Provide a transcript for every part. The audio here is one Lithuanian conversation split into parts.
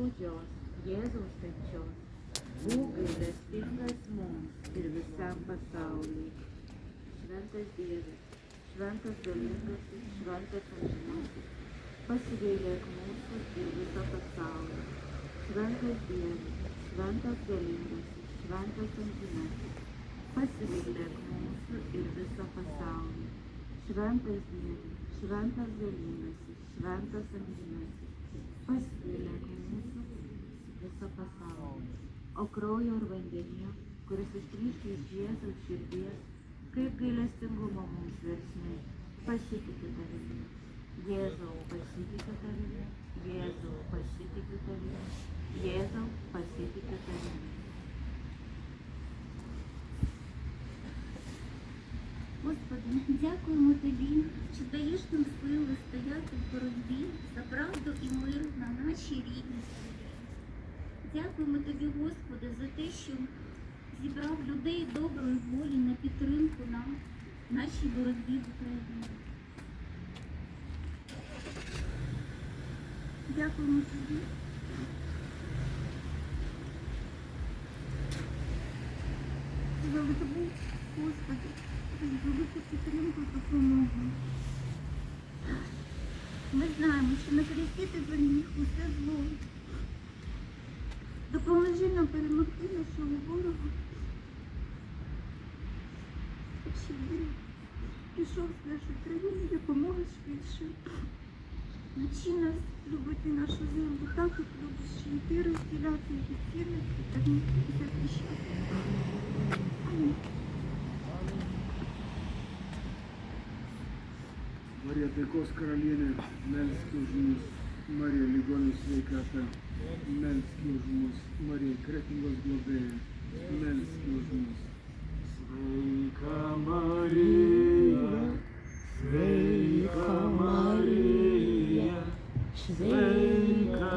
skaudžios Jėzaus kančios, būk gailestingas mums ir visam pasauliui. Šventas Dieve, šventas galingasis, šventas amžinasis, pasigailėk mūsų ir viso pasaulio. Šventas Dieve, šventas galingasis, šventas amžinasis, pasigailėk mūsų ir viso pasaulio. Šventas Dieve, šventas galingasis, šventas amžinasis, pasigailėk mūsų viso pasaulio. O kraujo ir vandenyje, kuris ištryškė iš Jėzaus širdies, kaip gailestingumo mums versmė, pasitikiu tavimi. Jėzau, pasitikiu tavimi. Jėzau, pasitikiu tavimi. Jėzau, pasitikiu tavimi. Господи, дякуємо Тобі, що даєш нам сили стояти в боротьбі за правду і мир на нашій рідній землі. Дякуємо Тобі, Господи, за те, що зібрав людей доброї волі на підтримку нам в нашій боротьбі в Україні. Дякуємо Тобі. За велику, Господи, за велику підтримку і допомогу. Ми знаємо, що на хресті Ти переміг усе зло. Допоможи нам перемогти нашого ворога. Щоб він пішов з нашої країни якомога швидше. Навчи нас любити нашу землю так, як любиш, і ти розділяти її цінності та захищати. Амінь. Marija taikos karalienė, melski už mus. Marija ligonių sveikata, melski už mus. Marija kretingos globėja, melski už mus. Sveika Marija, sveika Marija, sveika,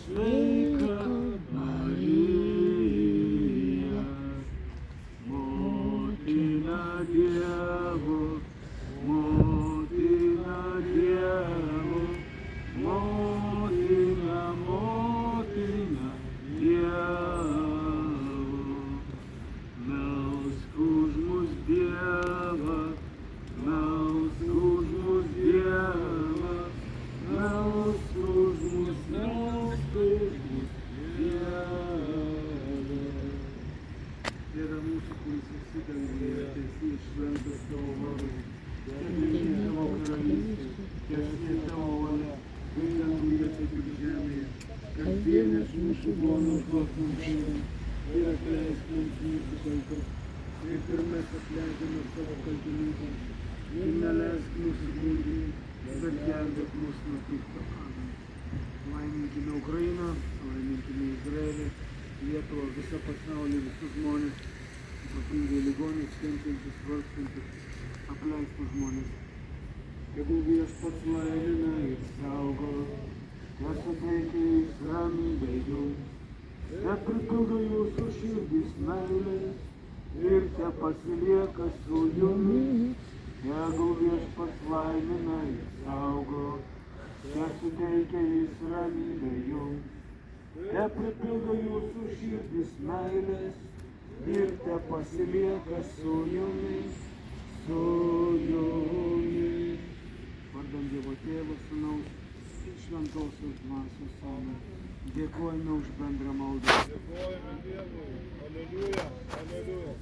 sveika Marija, motina Dievo, motina Dievo, motina, motina Dievo. Melsk už mus Dievą, melsk už mus Dievą, melsk už mus, melsk už mus Dievą. Tėve mūsų, kuris esi danguje, teesie šventas tavo vardas. Tebūnie tavo karalystė, teesie tavo valia, kaip danguje, taip ir žemėje. Kasdienės mūsų duonos duok mums šiandien ir atleisk mums mūsų kaltes, kaip ir mes atleidžiame savo kaltininkams. Ir neleisk mūsų gundymui, bet gelbėk mus nuo pikto. Amen. Laiminkime Ukrainą, laiminkime Izraelį, Lietuvą, visą pasaulį, visus žmonės, ypatingai ligonius, kenčiančius, vargstančius, apleistus žmonės. Tegul Viešpats laimina ir saugo, tesuteikia jums ramybę jums, tepripildo jūsų širdis meilės ir tepasilieka su jumis. Tegul Viešpats laimina ir saugo, tesuteikia jis ramybę jums, tepripildo jūsų širdis meilės ir tepasilieka su jumis, su jumis. Vardan Dievo Tėvo, Sūnaus ir Šventosios Dvasios. Amen. Dėkojame už bendrą maldą. Dėkojame Dievui. Aleliuja, aleliuja.